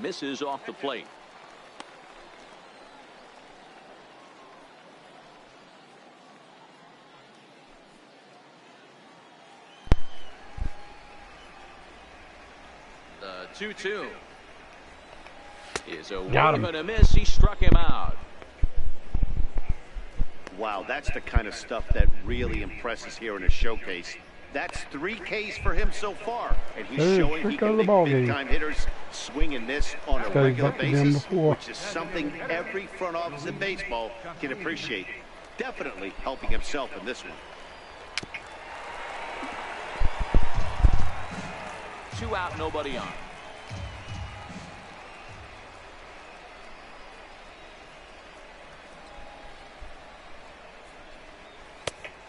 misses off the plate. The 2-2 is a wave and a miss. He struck him out. Wow, that's the kind of stuff that really impresses here in a showcase. That's 3 Ks for him so far, and he's showing he can make big-time hitters swing and miss on a regular basis, which is something every front office in baseball can appreciate. Definitely helping himself in this one. 2 out, nobody on.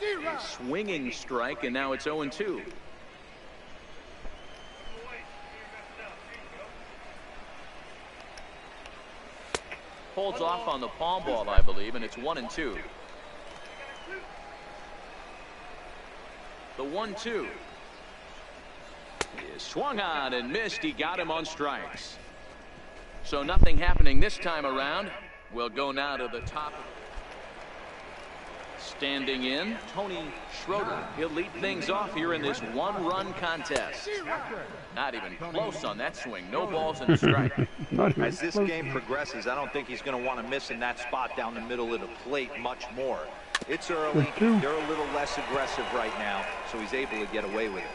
A swinging strike, and now it's 0-2. Holds off on the palm ball, I believe, and it's 1-2. The 1-2 is swung on and missed. He got him on strikes. So nothing happening this time around. We'll go now to the top. Standing in, Tony Schroeder. He'll lead things off here in this 1-run contest. Not even close on that swing. No balls in the strike. As this game progresses, I don't think he's going to want to miss in that spot down the middle of the plate much more. It's early. They're a little less aggressive right now, so he's able to get away with it.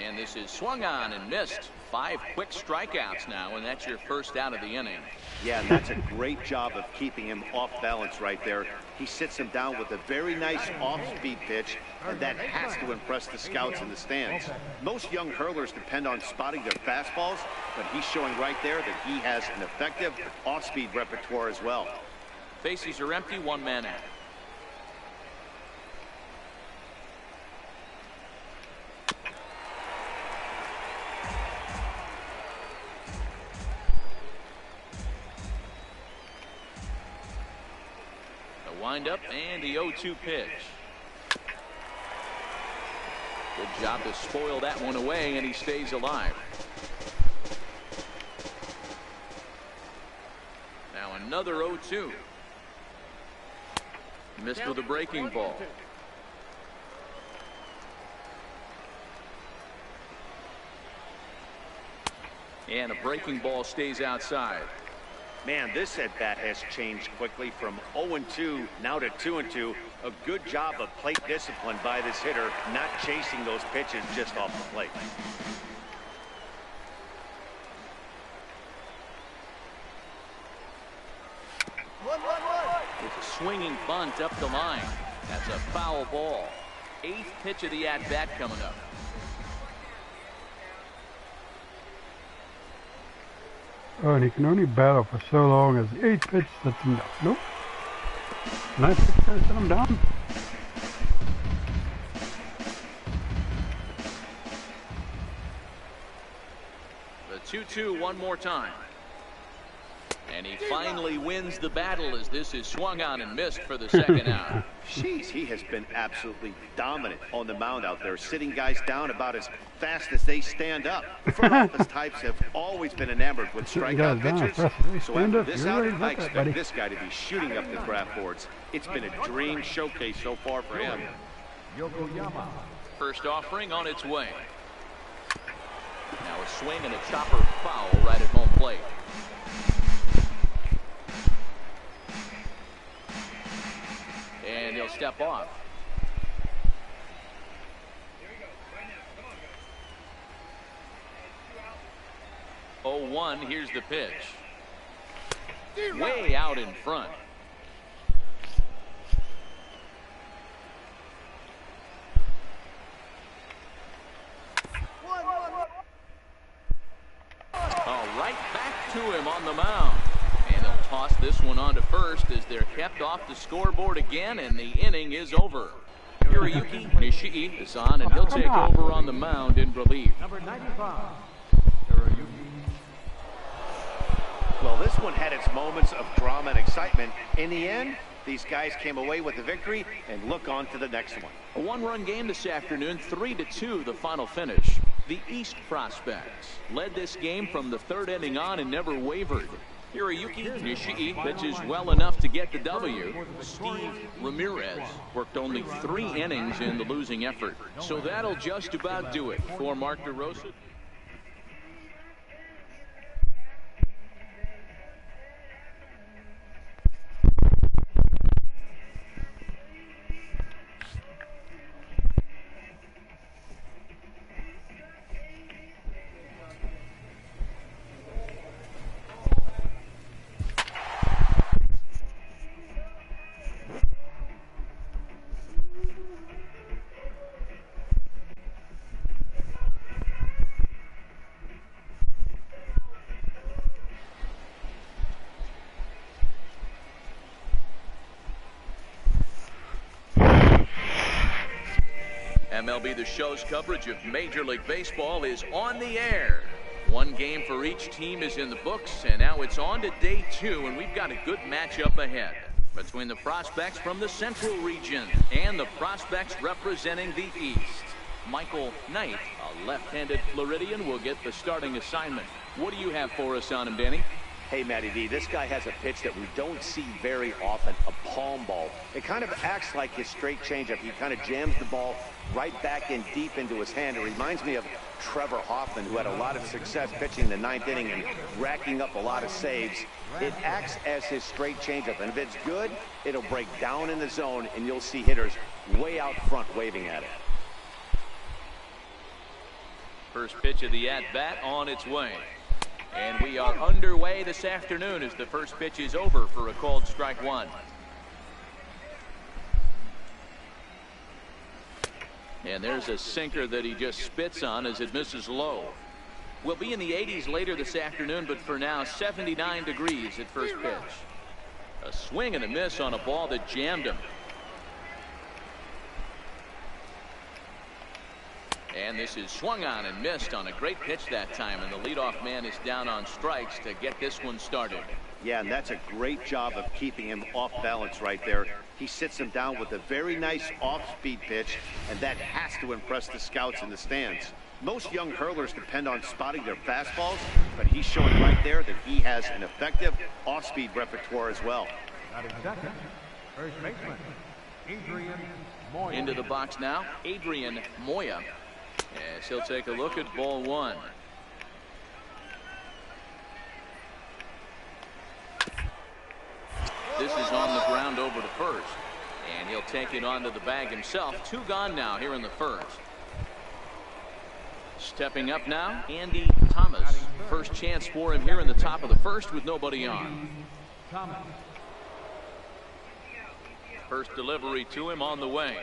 And this is swung on and missed. 5 quick strikeouts now, and that's your first out of the inning. Yeah, and that's a great job of keeping him off balance right there. He sits him down with a very nice off-speed pitch, and that has to impress the scouts in the stands. Most young hurlers depend on spotting their fastballs, but he's showing right there that he has an effective off-speed repertoire as well. Bases are empty, 1 man out. Wind-up and the 0-2 pitch. Good job to spoil that one away, and he stays alive. Now another 0-2. Missed with a breaking ball. And a breaking ball stays outside. Man, this at-bat has changed quickly from 0-2 now to 2-2. A good job of plate discipline by this hitter, not chasing those pitches just off the plate. It's a swinging bunt up the line. That's a foul ball. 8th pitch of the at-bat coming up. Oh, and he can only battle for so long as the 8th pitch sets him down. Nope. 9th pitch going to set him down. The 2-2 one more time. And he finally wins the battle as this is swung on and missed for the second out. Jeez, he has been absolutely dominant on the mound out there, sitting guys down about as fast as they stand up. Front office types have always been enamored with strikeout pitchers. So after this outing, I expect this guy to be shooting up the draft boards. It's been a dream showcase so far for him. First offering on its way. Now a swing and a chopper foul right at home plate. And he'll step off. Oh, 1, here's the pitch. Way out in front. Right back to him on the mound. And they'll toss this one on to first as they're kept off the scoreboard again, and the inning is over. Hiroyuki Nishii is on, and he'll take over on the mound in relief. Number 95. Well, this one had its moments of drama and excitement. In the end, These guys came away with the victory, and look on to the next one. A one-run game this afternoon, 3-2 the final finish. The East Prospects led this game from the third inning on and never wavered. Hiroyuki Nishii pitches well enough to get the W. Steve Ramirez worked only 3 innings in the losing effort. So that'll just about do it for Mark DeRosa. MLB The Show's coverage of Major League Baseball is on the air. One game for each team is in the books, and now it's on to day 2, and we've got a good matchup ahead between the prospects from the Central region and the prospects representing the East. Michael Knight, a left-handed Floridian, will get the starting assignment. What do you have for us on him, Danny? Hey, Matty D, this guy has a pitch that we don't see very often, a palm ball. It kind of acts like his straight changeup. He kind of jams the ball right back in deep into his hand. It reminds me of Trevor Hoffman, who had a lot of success pitching the 9th inning and racking up a lot of saves. It acts as his straight changeup, and if it's good, it'll break down in the zone, and you'll see hitters way out front waving at it. First pitch of the at-bat on its way. And we are underway this afternoon as the first pitch is over for a called strike 1. And there's a sinker that he just spits on as it misses low. We'll be in the 80s later this afternoon, but for now, 79 degrees at first pitch. A swing and a miss on a ball that jammed him. And this is swung on and missed on a great pitch that time, and the leadoff man is down on strikes to get this one started. Yeah, and that's a great job of keeping him off balance right there. He sits him down with a very nice off-speed pitch, and that has to impress the scouts in the stands. Most young hurlers depend on spotting their fastballs, but he's showing right there that he has an effective off-speed repertoire as well. Second, first baseman, Adrian Moya. Into the box now, Adrian Moya. As he'll take a look at ball 1. This is on the ground over to first, and he'll take it onto the bag himself. 2 gone now here in the first. Stepping up now, Andy Thomas. First chance for him here in the top of the first with nobody on. First delivery to him on the way.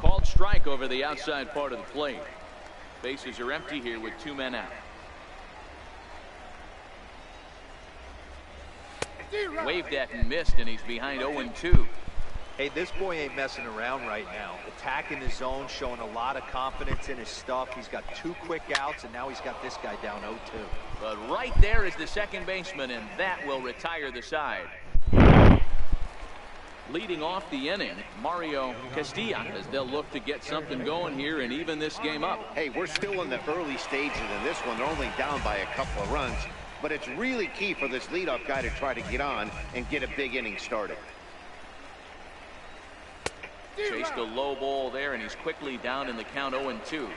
Called strike over the outside part of the plate. Bases are empty here with 2 men out. Waved at and missed, and he's behind 0-2. Hey, this boy ain't messing around right now. Attacking the zone, showing a lot of confidence in his stuff. He's got 2 quick outs, and now he's got this guy down 0-2. But right there is the second baseman, and that will retire the side. Leading off the inning, Mario Castilla, as they'll look to get something going here and even this game up. Hey, we're still in the early stages in this one. They're only down by a couple of runs, but it's really key for this leadoff guy to try to get on and get a big inning started. Chased a low ball there, and he's quickly down in the count 0-2.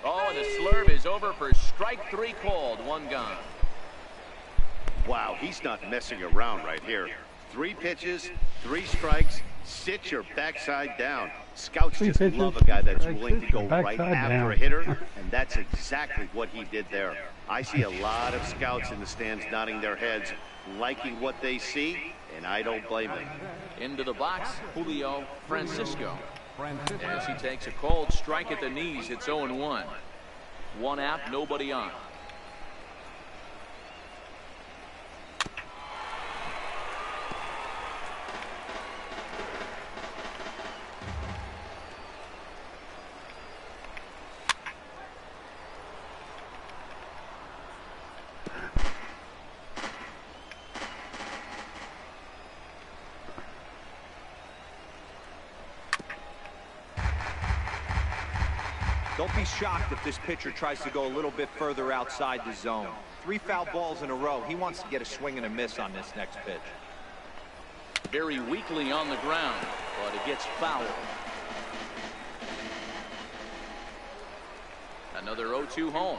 Oh, and the slurve is over for strike 3 called. 1 gone. Wow, he's not messing around right here. 3 pitches, 3 strikes. Sit your backside down. Scouts just love a guy that's willing to go right after a hitter, and that's exactly what he did there. I see a lot of scouts in the stands nodding their heads, liking what they see, and I don't blame them. Into the box, Julio Francisco. As he takes a cold strike at the knees, it's 0-1. 1 out, nobody on. Don't be shocked if this pitcher tries to go a little bit further outside the zone. 3 foul balls in a row. He wants to get a swing and a miss on this next pitch. Very weakly on the ground, but it gets fouled. Another 0-2 home.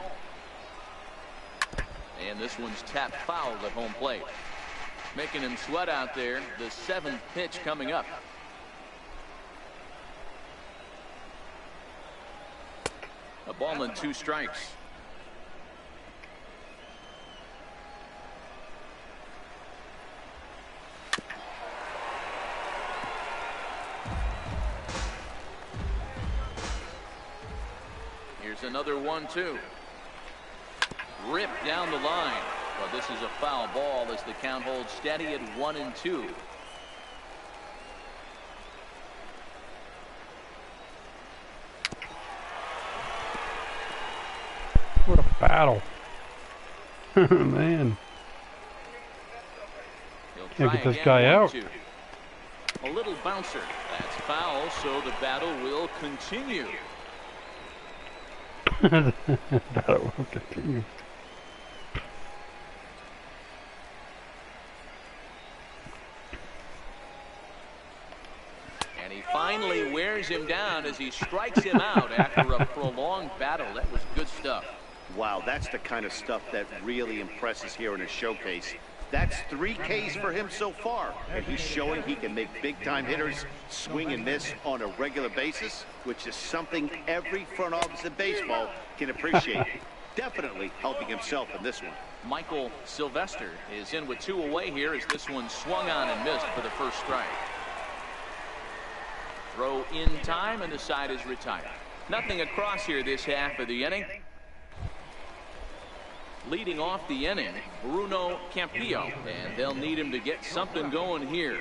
And this one's tapped foul at home plate. Making him sweat out there. The 7th pitch coming up. A ball and 2 strikes. Here's another 1-2. Ripped down the line. Well, this is a foul ball as the count holds steady at 1-2. What a battle. Man. Can't get this guy out. A little bouncer. That's foul, so the battle will continue. Battle will continue. And he finally wears him down as he strikes him out after a prolonged battle. That was good stuff. Wow, that's the kind of stuff that really impresses here in a showcase. That's 3 Ks for him so far, and he's showing he can make big-time hitters swing and miss on a regular basis, which is something every front office in baseball can appreciate. Definitely helping himself in this one. Michael Sylvester is in with 2 away here as this one swung on and missed for the first strike. Throw in time, and the side is retired. Nothing across here this half of the inning. Leading off the inning, Bruno Campillo, and they'll need him to get something going here.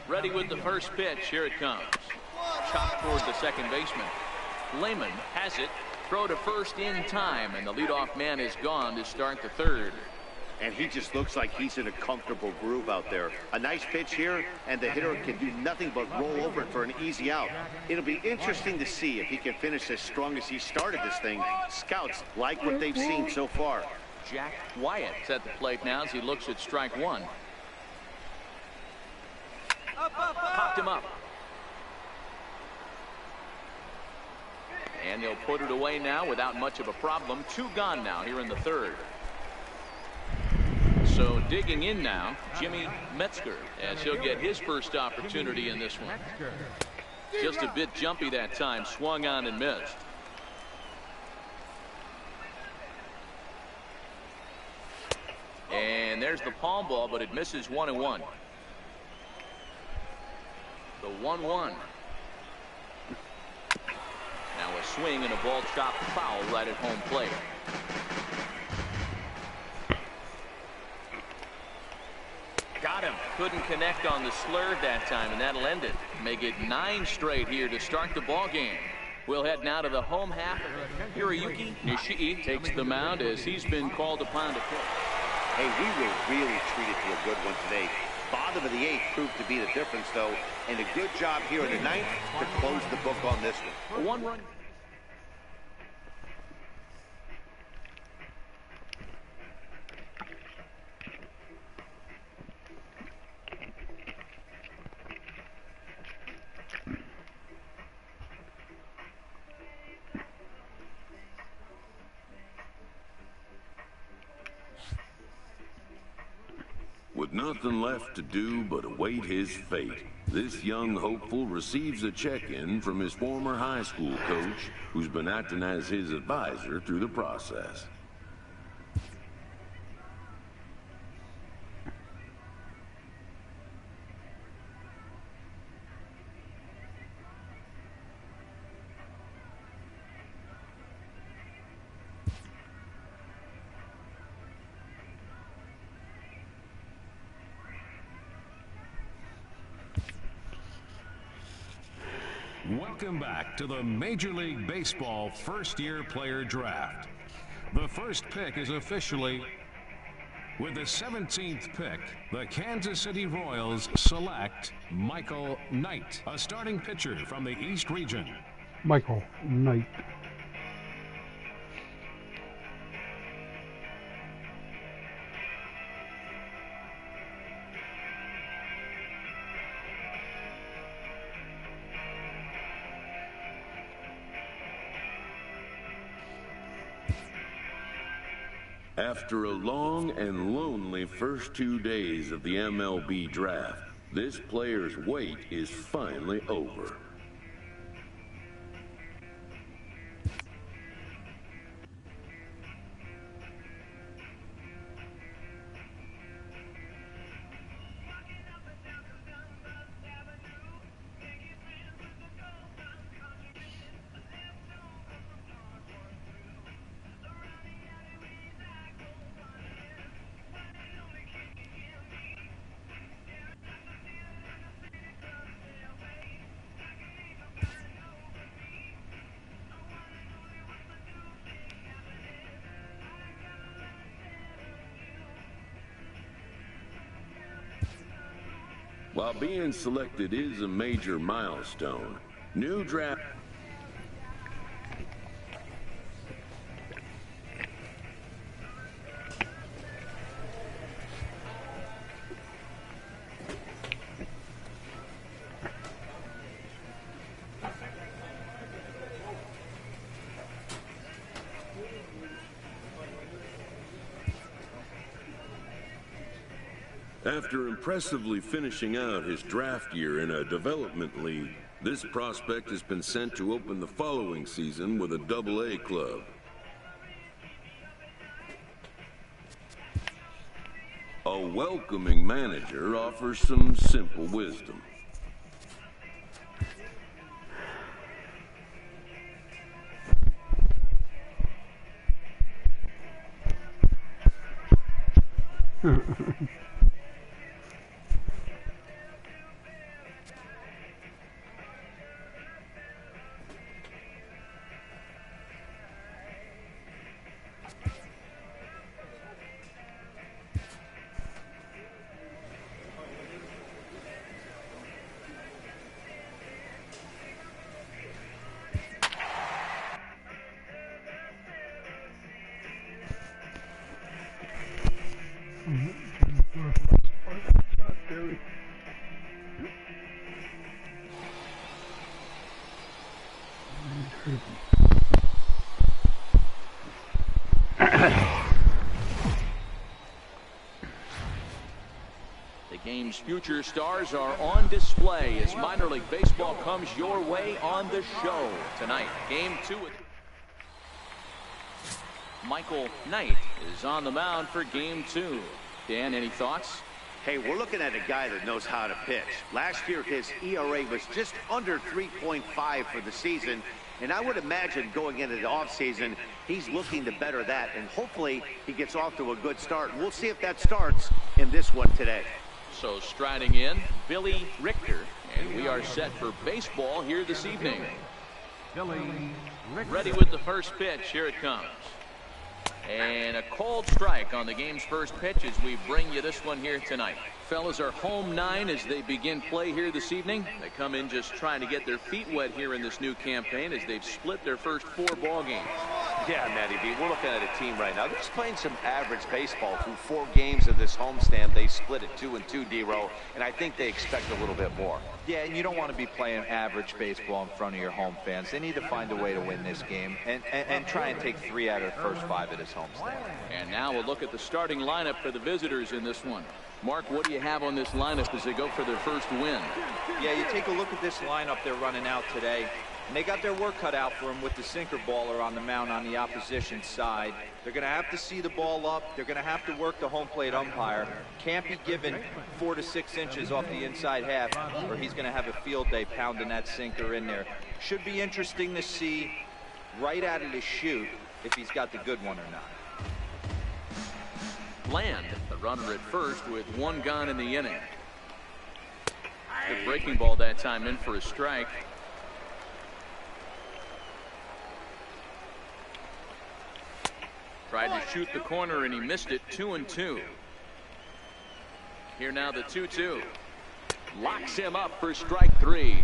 Ready with the first pitch. Here it comes. Chopped toward the second baseman. Lehman has it. Throw to first in time, and the leadoff man is gone to start the third. And he just looks like he's in a comfortable groove out there. A nice pitch here, and the hitter can do nothing but roll over it for an easy out. It'll be interesting to see if he can finish as strong as he started this thing. Scouts like what they've seen so far. Jack Wyatt's at the plate now as he looks at strike 1. Popped him up. And he'll put it away now without much of a problem. 2 gone now here in the third. So digging in now, Jimmy Metzger, as he'll get his first opportunity in this one. Just a bit jumpy that time, swung on and missed. And there's the palm ball, but it misses 1-1. The 1-1. Now a swing and a ball chopped foul right at home plate. Got him. Couldn't connect on the slurve that time, and that'll end it. Make it 9 straight here to start the ball game. We'll head now to the home half. Hiroyuki Nishii takes the mound as he's been called upon to pitch. Hey, we were really treated to a good one today. Bottom of the 8th proved to be the difference, though, and a good job here in the 9th to close the book on this one. A 1-run. With nothing left to do but await his fate, this young hopeful receives a check-in from his former high school coach, who's been acting as his advisor through the process. Welcome back to the Major League Baseball first-year player draft. The first pick is officially, with the 17th pick, the Kansas City Royals select Michael Knight, a starting pitcher from the East region. Michael Knight. After a long and lonely first 2 days of the MLB draft, this player's wait is finally over. While being selected is a major milestone, new draft... After impressively finishing out his draft year in a development league, this prospect has been sent to open the following season with a Double-A club. A welcoming manager offers some simple wisdom. The game's future stars are on display as minor league baseball comes your way on the show tonight. Game 2. Michael Knight is on the mound for Game 2. Dan, any thoughts? Hey, we're looking at a guy that knows how to pitch. Last year, his ERA was just under 3.5 for the season. And I would imagine going into the offseason, he's looking to better that. And hopefully, he gets off to a good start. We'll see if that starts in this one today. So striding in, Billy Richter. And we are set for baseball here this evening. Billy Richter. Ready with the first pitch. Here it comes. And a cold strike on the game's first pitch as we bring you this one here tonight. Fellas, are home 9 as they begin play here this evening. They come in just trying to get their feet wet here in this new campaign as they've split their first 4 ball games. Yeah, Matty B, we're looking at a team right now. They're just playing some average baseball. Through 4 games of this homestand, they split it 2-2, D-Row, and I think they expect a little bit more. Yeah, and you don't want to be playing average baseball in front of your home fans. They need to find a way to win this game and try and take 3 out of the first 5 of this homestand. And now we'll look at the starting lineup for the visitors in this one. Mark, what do you have on this lineup as they go for their first win? Yeah, you take a look at this lineup they're running out today. And they got their work cut out for them with the sinker baller on the mound on the opposition side. They're going to have to see the ball up. They're going to have to work the home plate umpire. Can't be given 4 to 6 inches off the inside half, or he's going to have a field day pounding that sinker in there. Should be interesting to see right out of the chute if he's got the good one or not. Land, the runner at first with 1 gone in the inning. Good breaking ball that time in for a strike. Tried to shoot the corner and he missed it. 2-2. Here now the 2-2. Locks him up for strike 3.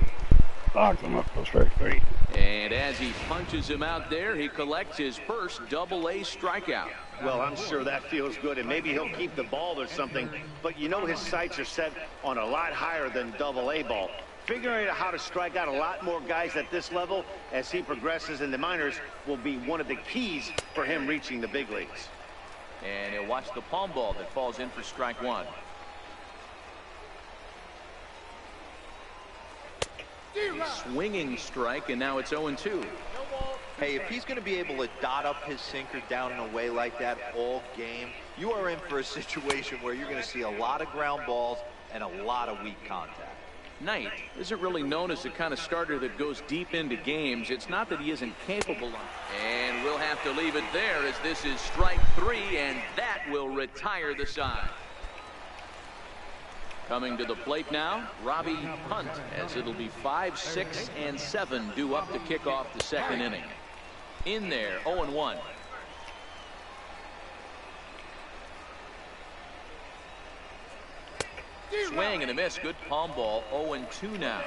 Lock him up for strike 3. And as he punches him out there, he collects his first Double-A strikeout. Well, I'm sure that feels good, and maybe he'll keep the ball or something. But you know his sights are set on a lot higher than Double-A ball. Figuring out how to strike out a lot more guys at this level as he progresses in the minors will be one of the keys for him reaching the big leagues. And he'll watch the palm ball that falls in for strike one. Swinging strike, and now it's 0-2. Hey, if he's going to be able to dot up his sinker down and away like that all game, you are in for a situation where you're going to see a lot of ground balls and a lot of weak contact. Knight isn't really known as the kind of starter that goes deep into games. It's not that he isn't capable of. And we'll have to leave it there, as this is strike three, and that will retire the side. Coming to the plate now, Robbie Hunt, as it'll be 5, 6, and 7 due up to kick off the second inning. In there, 0-1. Swing and a miss. Good palm ball. 0-2 now.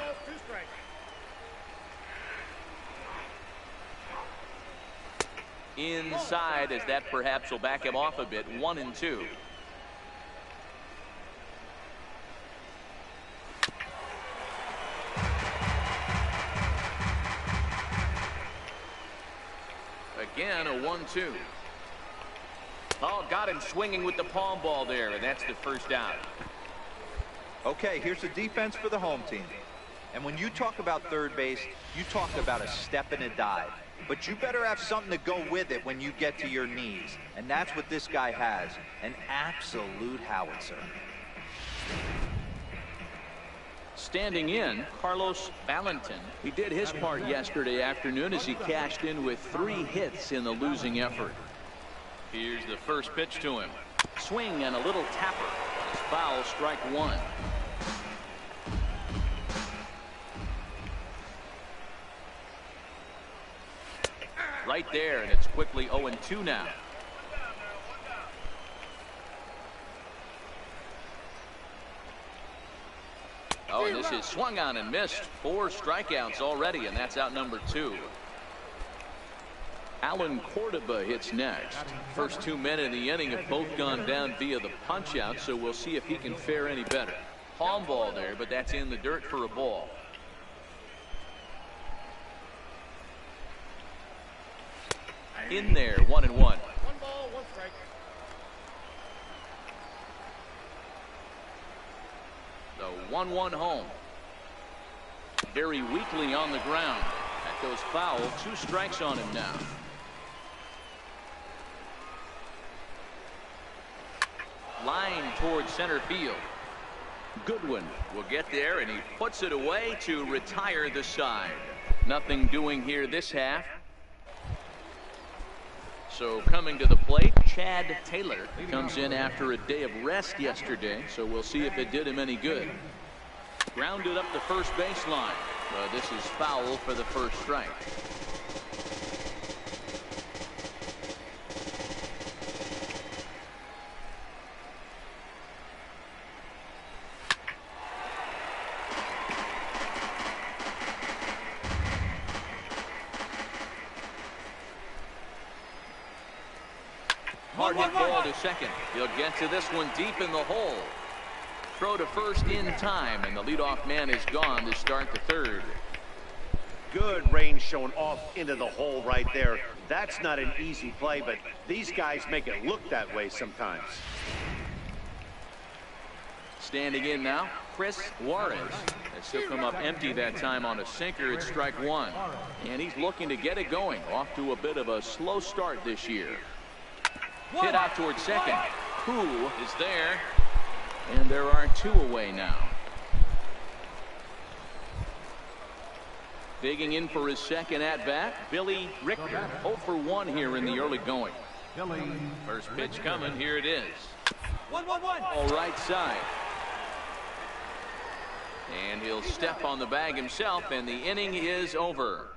Inside, as that perhaps will back him off a bit. 1-2. Again, a 1-2. Oh, got him swinging with the palm ball there, and that's the first out. Okay, here's the defense for the home team. And when you talk about third base, you talk about a step and a dive. But you better have something to go with it when you get to your knees. And that's what this guy has, an absolute howitzer. Standing in, Carlos Valentin. He did his part yesterday afternoon as he cashed in with 3 hits in the losing effort. Here's the first pitch to him. Swing and a little tapper. It's foul, strike one. Right there, and it's quickly 0-2 now. Oh, and this is swung on and missed. 4 strikeouts already, and that's out number 2. Alan Cordoba hits next. First 2 men in the inning have both gone down via the punch out, so we'll see if he can fare any better. Palm ball there, but that's in the dirt for a ball. In there, 1-1. 1 ball, 1 strike. The 1-1 home. Very weakly on the ground. That goes foul. 2 strikes on him now. Line towards center field. Goodwin will get there, and he puts it away to retire the side. Nothing doing here this half. So coming to the plate, Chad Taylor comes in after a day of rest yesterday, so we'll see if it did him any good. Grounded up the first baseline. This is foul for the first strike. Hard hit ball to second. He'll get to this one deep in the hole. Throw to first in time, and the leadoff man is gone to start the third. Good range showing off into the hole right there. That's not an easy play, but these guys make it look that way sometimes. Standing in now, Chris Juarez. As he'll come up empty that time on a sinker. It's strike one. And he's looking to get it going. Off to a bit of a slow start this year. Hit out towards second. Who is there? And there are 2 away now. Digging in for his second at-bat, Billy Richter. 0 for 1 here in the early going. First pitch coming. Here it is. 1-1-1. All right side. And he'll step on the bag himself, and the inning is over.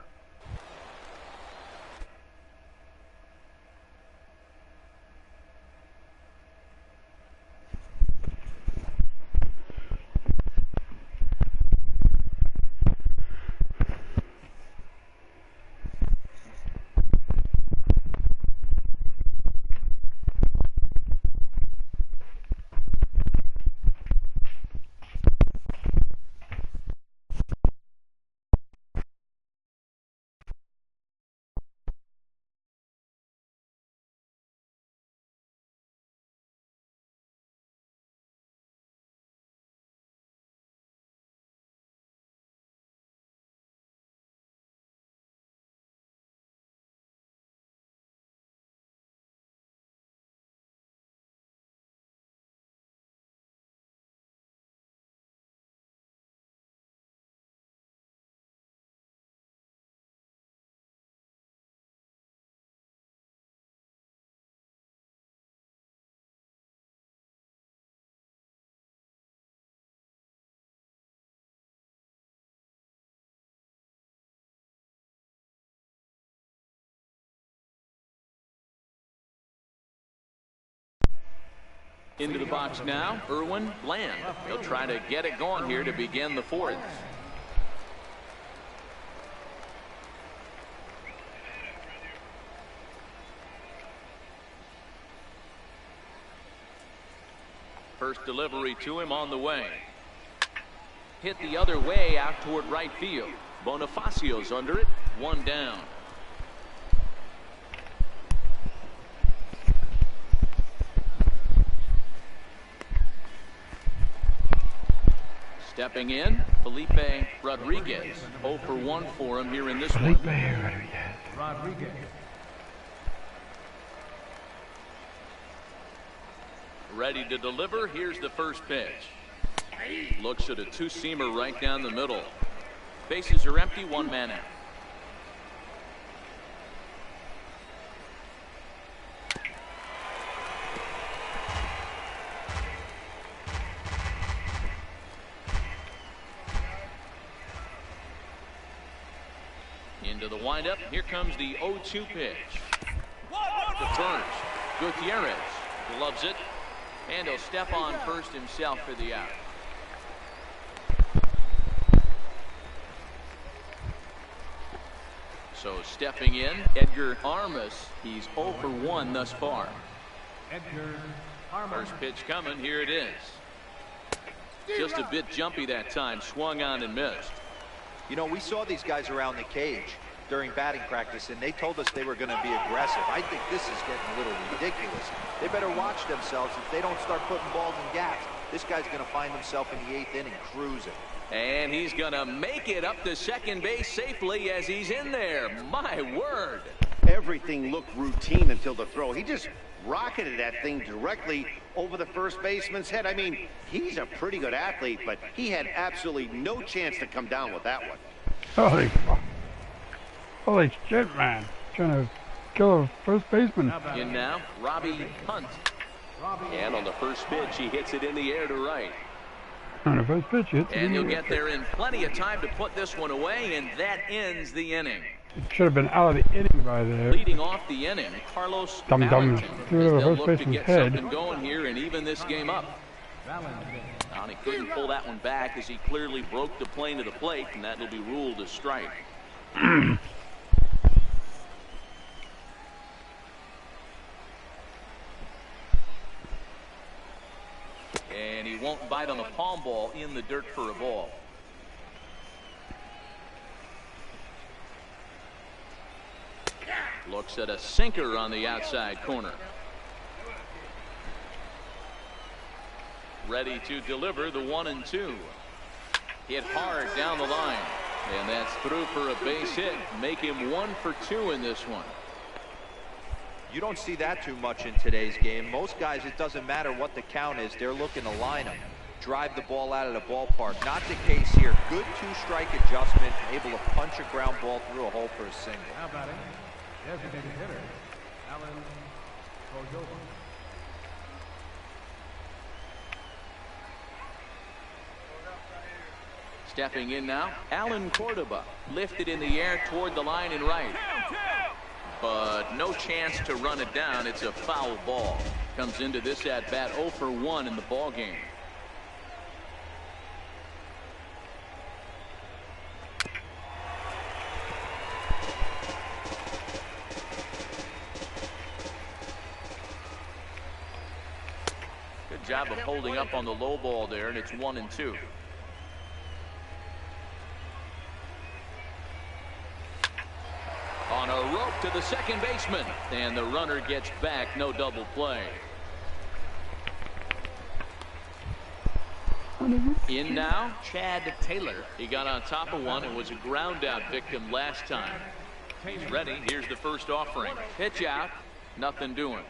Into the box now, Irwin Bland. He'll try to get it going here to begin the fourth. First delivery to him on the way. Hit the other way out toward right field. Bonifacio's under it. One down. Stepping in, Felipe Rodriguez. 0 for 1 for him here in this one. Rodriguez. Ready to deliver. Here's the first pitch. Looks at a two-seamer right down the middle. Bases are empty, one man out. Into the windup. Here comes the 0-2 pitch. The first. Gutierrez gloves it. And he'll step on first himself for the out. So stepping in, Edgar Armas. He's 0 for 1 thus far. Edgar Armas. First pitch coming. Here it is. Just a bit jumpy that time. Swung on and missed. You know, we saw these guys around the cage during batting practice, and they told us they were going to be aggressive. I think this is getting a little ridiculous. They better watch themselves. If they don't start putting balls in gaps, this guy's going to find himself in the 8th inning cruising. And he's going to make it up to second base safely as he's in there. My word. Everything looked routine until the throw. He just rocketed that thing directly over the first baseman's head. I mean, he's a pretty good athlete, but he had absolutely no chance to come down with that one. Holy fuck. Holy shit, man. Trying to kill a first baseman. In now, Robbie Hunt. And on the first pitch, he hits it in the air to right. On the first pitch, hits it. And he'll get there in plenty of time to put this one away, and that ends the inning. It should have been out of the inning by there. Leading off the inning, Carlos Valentin. Threw They'll the first look to baseman's get head. something going here and even this game up. And he couldn't pull that one back as he clearly broke the plane to the plate, and that will be ruled a strike. And he won't bite on the palm ball in the dirt for a ball. Looks at a sinker on the outside corner. Ready to deliver the 1-2. Hit hard down the line. And that's through for a base hit. Make him 1 for 2 in this one. You don't see that too much in today's game. Most guys, it doesn't matter what the count is. They're looking to line them, drive the ball out of the ballpark. Not the case here. Good two-strike adjustment, able to punch a ground ball through a hole for a single. How about it? Designated hitter, Alan Cordova. Stepping in now, Alan Cordova. Lifted in the air toward the line and right. But no chance to run it down. It's a foul ball. Comes into this at-bat 0 for 1 in the ball game. Good job of holding up on the low ball there, and it's 1-2. On a rope to the second baseman, and the runner gets back. No double play. In now, Chad Taylor. He got on top of one and was a ground out victim last time. He's ready. Here's the first offering. Pitch out. Nothing doing.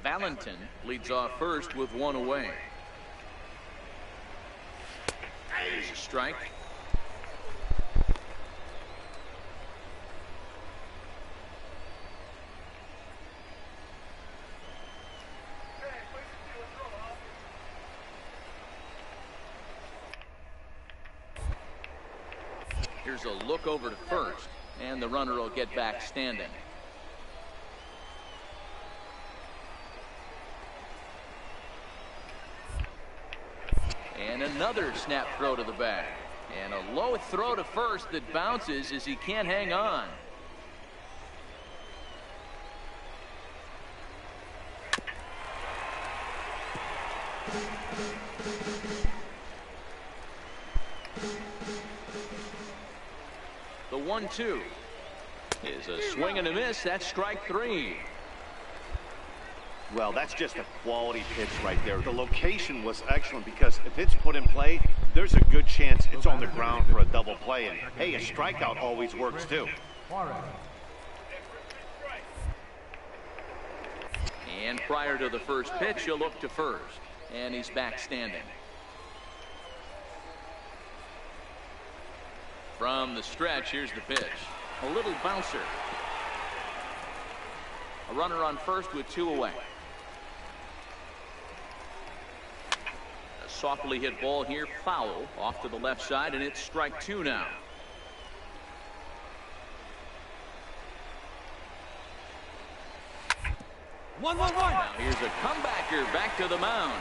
Valentin leads off first with 1 away. There's a strike. Here's a look over to first, and the runner will get back standing. And another snap throw to the bag. And a low throw to first that bounces as he can't hang on. The 1-2 is a swing and a miss. That's strike 3. Well, that's just a quality pitch right there. The location was excellent because if it's put in play, there's a good chance it's on the ground for a double play. And hey, a strikeout always works too. And prior to the first pitch, he'll look to first. And he's back standing. From the stretch, here's the pitch. A little bouncer. A runner on first with 2 away. A softly hit ball here, foul, off to the left side, and it's strike 2 now. Now here's a comebacker back to the mound.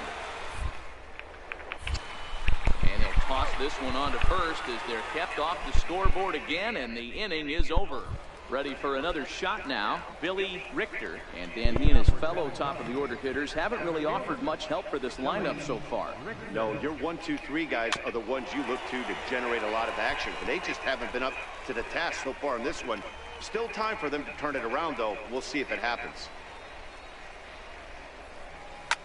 And he'll toss this one on to first as they're kept off the scoreboard again, and the inning is over. Ready for another shot now, Billy Richter. And Dan, he and his fellow top of the order hitters haven't really offered much help for this lineup so far. No, your 1, 2, 3 guys are the ones you look to generate a lot of action, but they just haven't been up to the task so far in this one. Still time for them to turn it around, though. We'll see if it happens.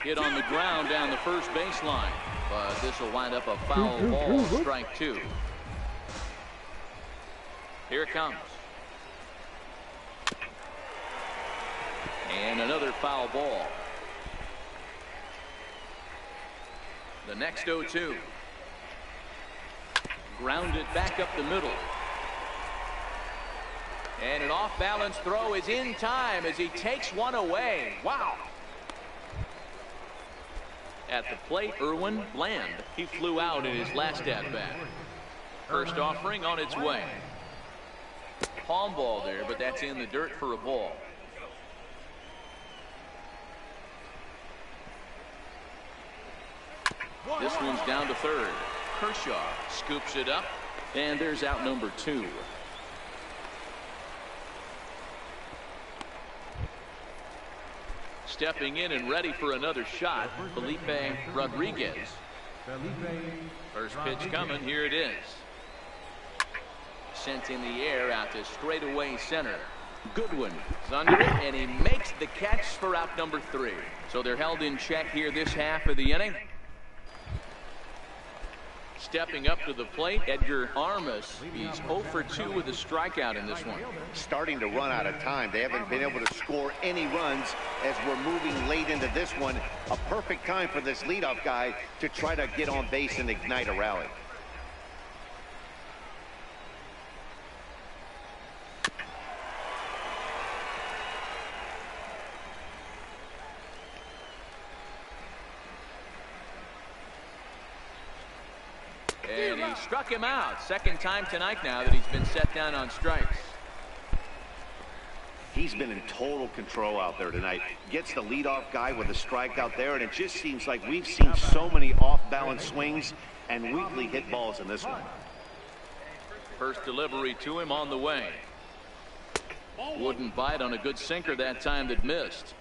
Hit on the ground down the first baseline, but this will wind up a foul ball, strike 2. Here it comes. And another foul ball. The next 0-2. Grounded back up the middle. And an off-balance throw is in time as he takes one away. Wow. At the plate, Irwin Bland. He flew out in his last at-bat. First offering on its way. Palm ball there, but that's in the dirt for a ball. This one's down to third. Kershaw scoops it up, and there's out number 2. Stepping in and ready for another shot, Felipe Rodriguez. First pitch coming, here it is. Sent in the air out to straightaway center. Goodwin is under it, and he makes the catch for out number 3. So they're held in check here this half of the inning. Stepping up to the plate, Edgar Armas. He's 0 for 2 with a strikeout in this one. Starting to run out of time. They haven't been able to score any runs as we're moving late into this one. A perfect time for this leadoff guy to try to get on base and ignite a rally. And he struck him out. Second time tonight now that he's been set down on strikes. He's been in total control out there tonight. Gets the leadoff guy with a strikeout there, and it just seems like we've seen so many off-balance swings and weakly hit balls in this one. First delivery to him on the way. Wouldn't bite on a good sinker that time that missed.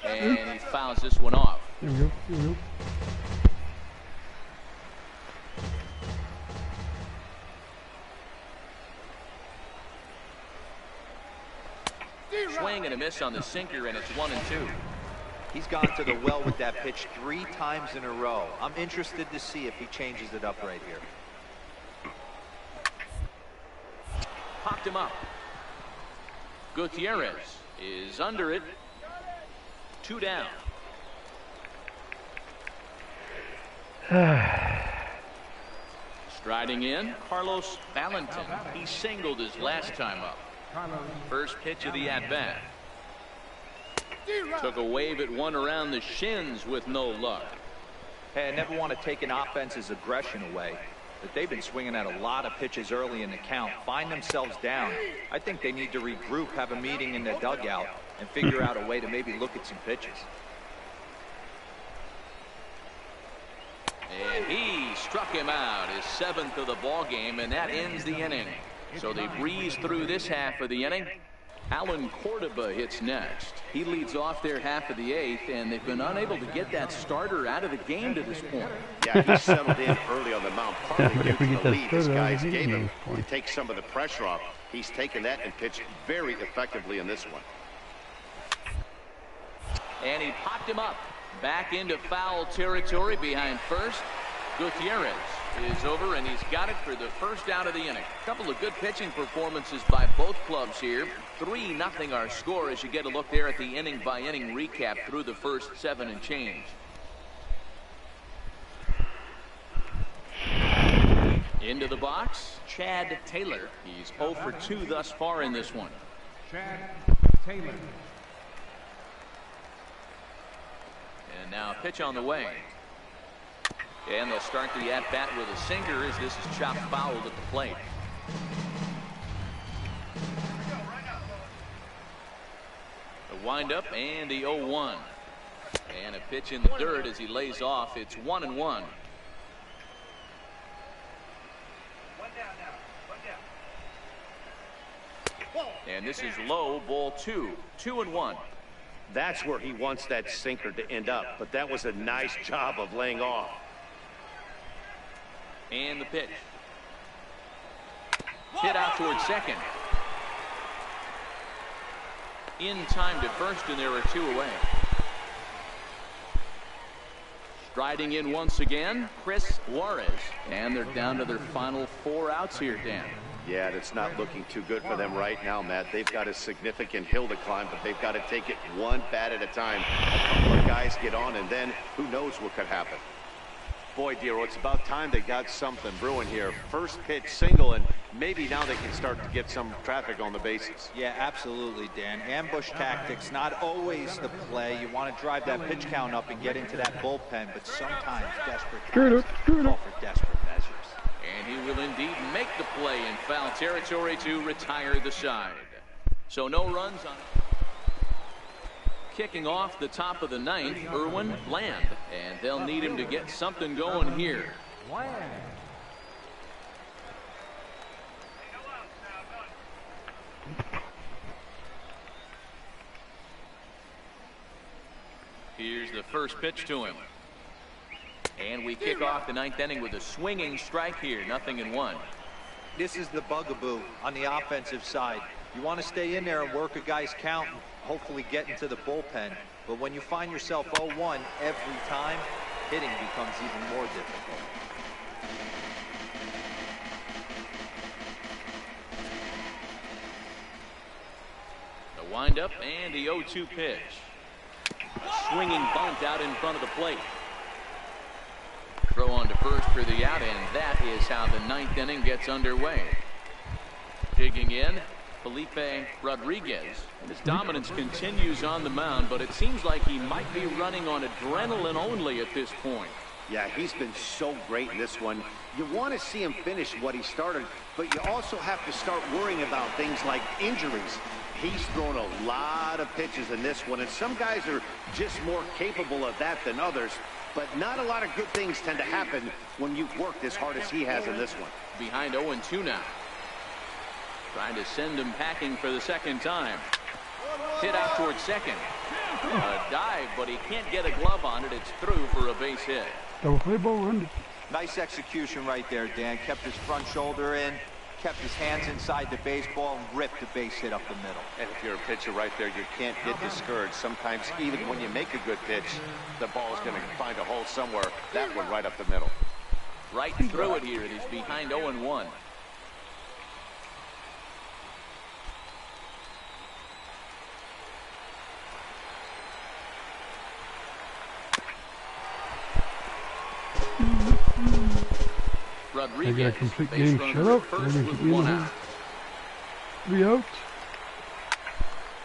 And he fouls this one off. Swing and a miss on the sinker, and it's 1-2. He's gone to the well with that pitch 3 times in a row. I'm interested to see if he changes it up right here. Popped him up. Gutierrez is under it. 2 down. Striding in, Carlos Valentin. He singled his last time up. First pitch of the at-bat. Took a wave at one around the shins with no luck. Hey, I never want to take an offense's aggression away, but they've been swinging at a lot of pitches early in the count. Find themselves down. I think they need to regroup, have a meeting in the dugout, and figure out a way to maybe look at some pitches. And he struck him out, his 7th of the ball game, and that ends the inning. So they breeze through this half of the inning. Alan Cordoba hits next. He leads off their half of the 8th, and they've been unable to get that starter out of the game to this point. Yeah, he settled in early on the mound, partly due to the lead his guys gave him to take some of the pressure off. He's taken that and pitched very effectively in this one. And he popped him up back into foul territory behind first. Gutierrez is over, and he's got it for the first out of the inning. A couple of good pitching performances by both clubs here. 3-0 our score as you get a look there at the inning-by-inning recap through the first 7 and change. Into the box, Chad Taylor. He's 0 for 2 thus far in this one. Chad Taylor. And now pitch on the way. And they'll start the at-bat with a sinker as this is chopped fouled at the plate. The windup and the 0-1. And a pitch in the dirt as he lays off. It's 1-1. And this is low, ball 2. 2-1. That's where he wants that sinker to end up, but that was a nice job of laying off. And the pitch. Hit out towards second. In time to first, and there are 2 away. Striding in once again, Chris Juarez. And they're down to their final 4 outs here, Dan. Yeah, it's not looking too good for them right now, Matt. They've got a significant hill to climb, but they've got to take it one bat at a time. A couple of guys get on, and then who knows what could happen. Boy, Dero, it's about time they got something brewing here. First pitch single, and maybe now they can start to get some traffic on the bases. Yeah, absolutely, Dan. Ambush tactics, not always the play. You want to drive that pitch count up and get into that bullpen, but sometimes desperate times call for desperate measures. And he will indeed make the play in foul territory to retire the side. So no runs on it. Kicking off the top of the 9th, Erwin Land. And they'll need him to get something going here. Here's the first pitch to him. And we kick off the 9th inning with a swinging strike here. 0-1. This is the bugaboo on the offensive side. You want to stay in there and work a guy's count and hopefully get into the bullpen. But when you find yourself 0-1 every time, hitting becomes even more difficult. The windup and the 0-2 pitch. A swinging bunt out in front of the plate. Throw on to first for the out, and that is how the 9th inning gets underway. Digging in, Felipe Rodriguez. And his dominance continues on the mound, but it seems like he might be running on adrenaline only at this point. Yeah, he's been so great in this one. You want to see him finish what he started, but you also have to start worrying about things like injuries. He's thrown a lot of pitches in this one, and some guys are just more capable of that than others. But not a lot of good things tend to happen when you've worked as hard as he has in this one. Behind 0-2 now. Trying to send him packing for the second time. Hit out towards second. A dive, but he can't get a glove on it. It's through for a base hit. Double play ball run. Nice execution right there, Dan. Kept his front shoulder in, kept his hands inside the baseball, and ripped the base hit up the middle. And if you're a pitcher right there, you can't get discouraged. Sometimes even when you make a good pitch, the ball is going to find a hole somewhere. That one right up the middle. Right through it here. He's behind 0-1. Rodriguez, they got a complete game shutout. First with 1 out. 3 outs.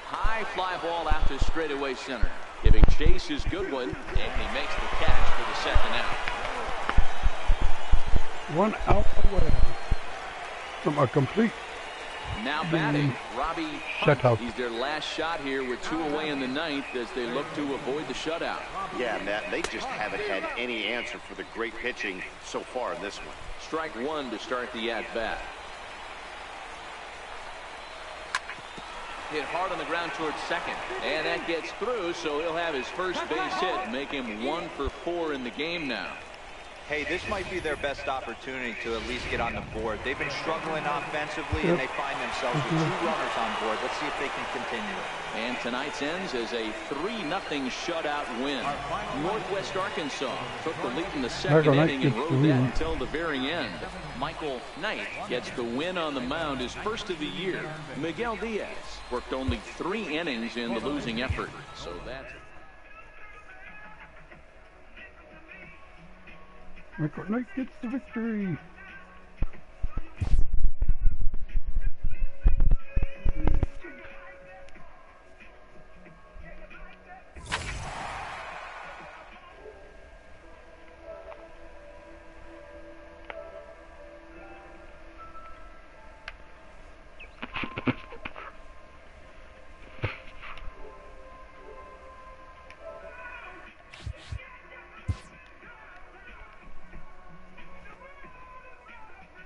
High fly ball out to straightaway center. Giving chase is Goodwin, and he makes the catch for the second out. 1 out away from a complete Now batting, Robbie shutout. Hunt. He's their last shot here with 2 away in the 9th as they look to avoid the shutout. Yeah, Matt, they just haven't had any answer for the great pitching so far in this one. Strike 1 to start the at-bat. Hit hard on the ground towards second, and that gets through, so he'll have his first base hit, make him 1 for 4 in the game now. Hey, this might be their best opportunity to at least get on the board. They've been struggling offensively, and they find themselves with 2 runners on board. Let's see if they can continue it. And tonight's ends as a 3-0 shutout win. Northwest Arkansas took the lead in the second inning and rode that until the very end. Michael Knight gets the win on the mound, his first of the year. Miguel Diaz worked only 3 innings in the losing effort. So that's... Michael Knight gets the victory.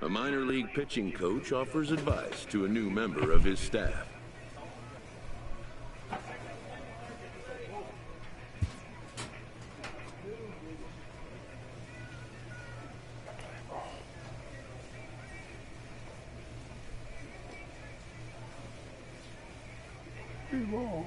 A minor league pitching coach offers advice to a new member of his staff. Hey, ball.